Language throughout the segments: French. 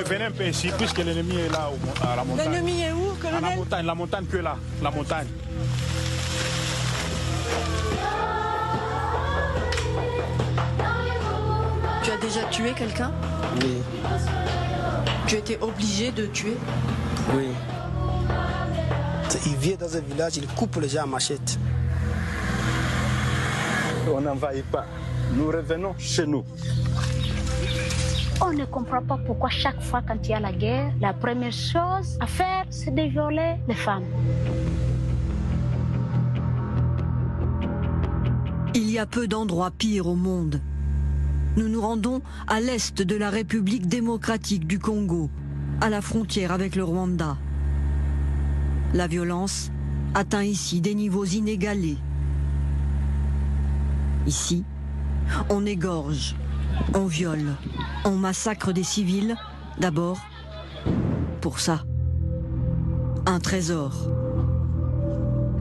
venez un peu ici, puisque l'ennemi est là, à la montagne. L'ennemi est où, colonel? La montagne que là, la montagne. Tu as déjà tué quelqu'un? Oui. Tu étais obligé de tuer? Oui. Il vient dans un village, il coupe les gens à machette. On n'envahit pas. Nous revenons chez nous. On ne comprend pas pourquoi chaque fois quand il y a la guerre, la première chose à faire, c'est de violer les femmes. Il y a peu d'endroits pires au monde. Nous nous rendons à l'est de la République démocratique du Congo, à la frontière avec le Rwanda. La violence atteint ici des niveaux inégalés. Ici, on égorge, on viole, on massacre des civils, d'abord pour ça. Un trésor,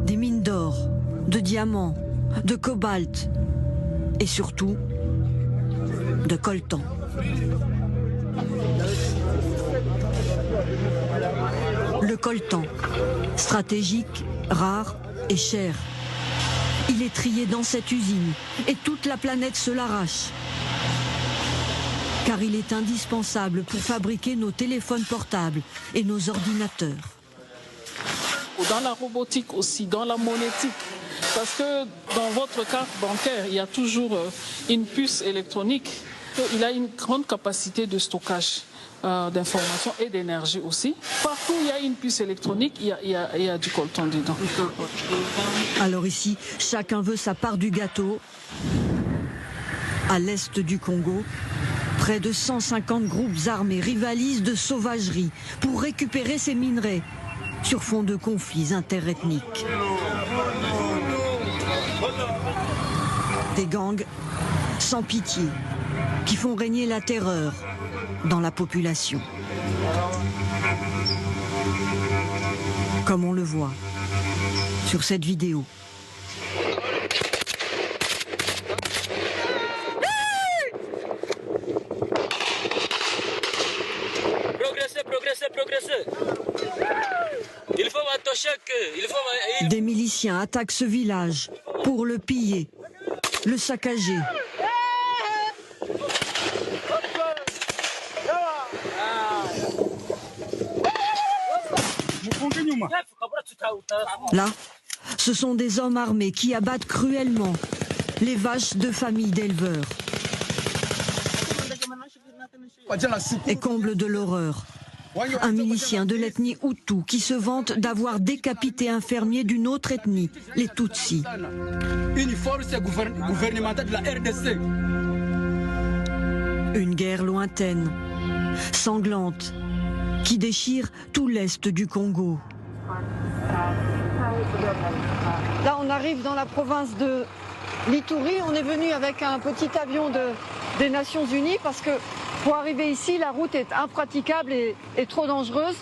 des mines d'or, de diamants, de cobalt et surtout de coltan. Le coltan, stratégique, rare et cher. Il est trié dans cette usine et toute la planète se l'arrache. Car il est indispensable pour fabriquer nos téléphones portables et nos ordinateurs. Dans la robotique aussi, dans la monétique. Parce que dans votre carte bancaire, il y a toujours une puce électronique. Il a une grande capacité de stockage d'informations et d'énergie aussi. Partout où il y a une puce électronique, il y a du coltan dedans. Alors ici, chacun veut sa part du gâteau. À l'est du Congo, près de 150 groupes armés rivalisent de sauvagerie pour récupérer ces minerais sur fond de conflits interethniques. Des gangs sans pitié qui font régner la terreur dans la population. Comme on le voit sur cette vidéo. Progressez. Il faut attacher que... Des miliciens attaquent ce village pour le piller, le saccager. Là, ce sont des hommes armés qui abattent cruellement les vaches de familles d'éleveurs. Et comble de l'horreur, un milicien de l'ethnie Hutu qui se vante d'avoir décapité un fermier d'une autre ethnie, les Tutsis. Une force gouvernementale de la RDC. Une guerre lointaine, sanglante, qui déchire tout l'est du Congo. Là, on arrive dans la province de l'Ituri. On est venu avec un petit avion des Nations Unies parce que pour arriver ici, la route est impraticable et trop dangereuse.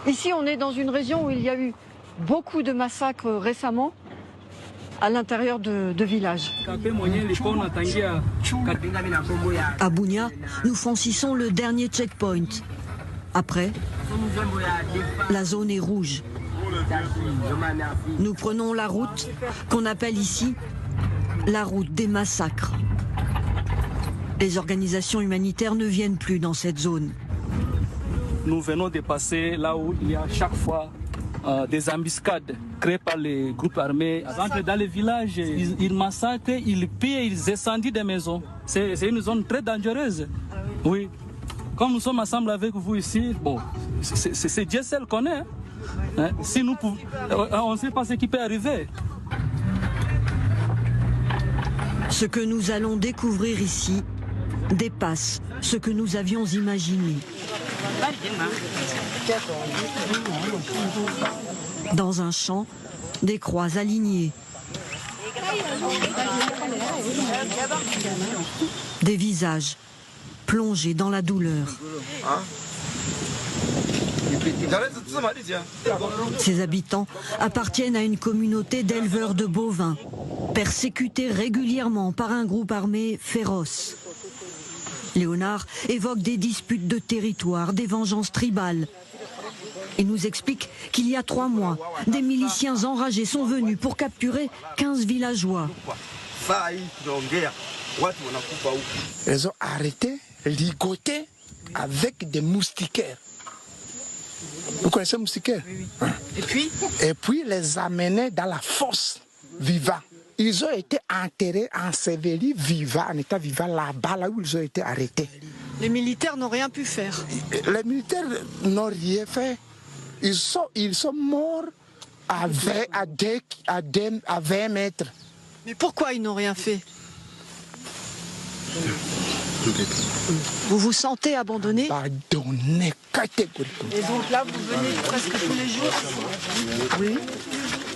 Ici, on est dans une région où il y a eu beaucoup de massacres récemment à l'intérieur de villages. À Bunia, nous franchissons le dernier checkpoint. Après, la zone est rouge. Nous prenons la route qu'on appelle ici la route des massacres. Les organisations humanitaires ne viennent plus dans cette zone. Nous venons de passer là où il y a chaque fois des embuscades créées par les groupes armés. Ils entrent dans les villages, ils massacrent, ils pillent, ils incendient des maisons. C'est une zone très dangereuse. Oui. Comme nous sommes ensemble avec vous ici, bon, c'est Dieu seul qu'on est. Hein? Si nous pouvons, on ne sait pas ce qui peut arriver. Ce que nous allons découvrir ici dépasse ce que nous avions imaginé. Dans un champ, des croix alignées. Des visages plongés dans la douleur. Ces habitants appartiennent à une communauté d'éleveurs de bovins, persécutés régulièrement par un groupe armé féroce. Léonard évoque des disputes de territoire, des vengeances tribales. Et nous explique qu'il y a 3 mois, des miliciens enragés sont venus pour capturer 15 villageois. Ils ont arrêté, ligoté avec des moustiquaires. Vous connaissez les moustiquaires? Oui. Et puis les amener dans la fosse vivants. Ils ont été enterrés, ensevelis vivants, en état vivant là-bas, là où ils ont été arrêtés. Les militaires n'ont rien pu faire. Les militaires n'ont rien fait. Ils sont morts à 20 mètres. Mais pourquoi ils n'ont rien fait? Vous vous sentez abandonné? Abandonné catégoriquement. Et donc là, vous venez presque tous les jours? Oui.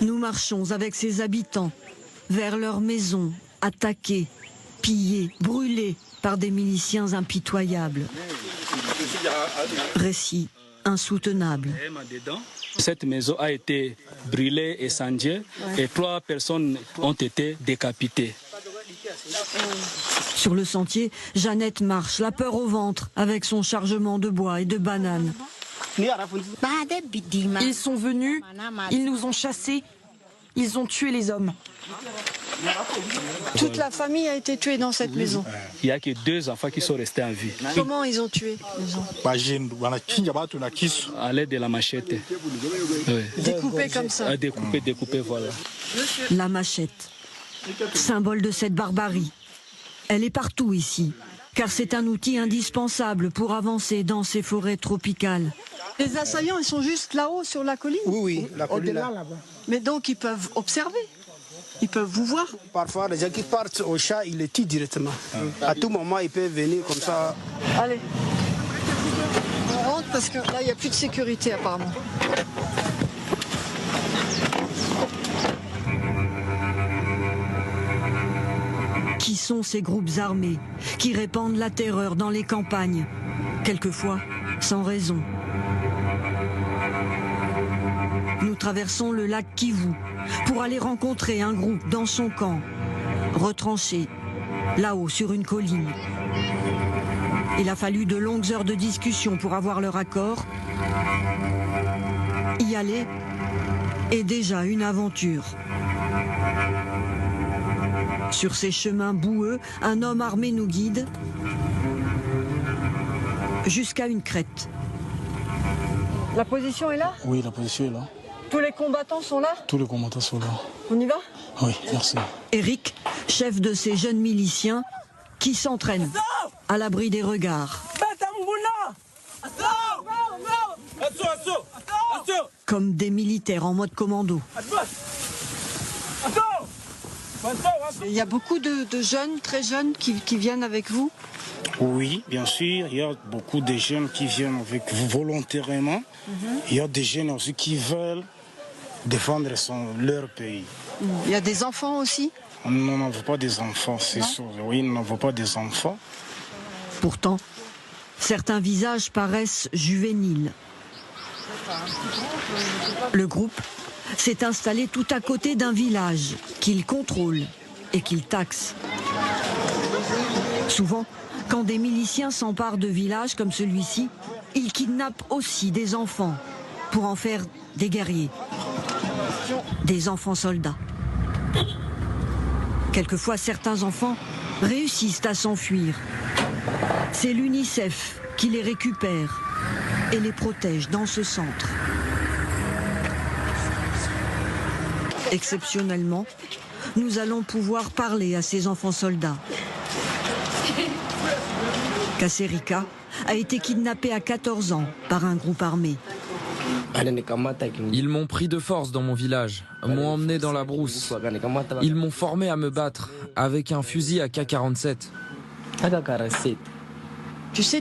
Nous marchons avec ces habitants vers leurs maisons, attaquées, pillées, brûlées par des miliciens impitoyables. Récit insoutenable. Cette maison a été brûlée et incendiée et 3 personnes ont été décapitées. Sur le sentier, Jeannette marche, la peur au ventre, avec son chargement de bois et de bananes. Ils sont venus, ils nous ont chassés, ils ont tué les hommes. Toute la famille a été tuée dans cette maison. Il n'y a que 2 enfants qui sont restés en vie. Comment ils ont tué les gens? À l'aide de la machette. Oui. Découpés comme ça. Découpés, voilà. La machette, symbole de cette barbarie. Elle est partout ici, car c'est un outil indispensable pour avancer dans ces forêts tropicales. Les assaillants, ils sont juste là-haut sur la colline? Oui, la colline là-bas. Mais donc ils peuvent observer? Ils peuvent vous voir? Parfois, les gens qui partent au chat, ils les tuent directement. À tout moment, ils peuvent venir comme ça. Allez. On rentre parce que là, il n'y a plus de sécurité apparemment. Qui sont ces groupes armés qui répandent la terreur dans les campagnes, quelquefois sans raison? Nous traversons le lac Kivu pour aller rencontrer un groupe dans son camp, retranché, là-haut sur une colline. Il a fallu de longues heures de discussion pour avoir leur accord. Y aller est déjà une aventure. Sur ces chemins boueux, un homme armé nous guide jusqu'à une crête. La position est là? Oui, la position est là. Tous les combattants sont là? Tous les combattants sont là. On y va? Oui, merci. Eric, chef de ces jeunes miliciens qui s'entraînent à l'abri des regards. Comme des militaires en mode commando. Il y a beaucoup de jeunes, très jeunes, qui viennent avec vous? Oui, bien sûr. Il y a beaucoup de jeunes qui viennent avec vous volontairement. Il y a des jeunes aussi qui veulent défendre leur pays. Il y a des enfants aussi? Nous n'en avons pas des enfants, c'est sûr. Oui, nous n'avons pas des enfants. Pourtant, certains visages paraissent juvéniles. Le groupe s'est installé tout à côté d'un village qu'il contrôle et qu'il taxe. Souvent, quand des miliciens s'emparent de villages comme celui-ci, ils kidnappent aussi des enfants pour en faire des guerriers, des enfants soldats. Quelquefois, certains enfants réussissent à s'enfuir. C'est l'UNICEF qui les récupère et les protège dans ce centre. Exceptionnellement, nous allons pouvoir parler à ces enfants soldats. Kaserika a été kidnappé à 14 ans par un groupe armé. Ils m'ont pris de force dans mon village, m'ont emmené dans la brousse. Ils m'ont formé à me battre avec un fusil AK-47. Tu sais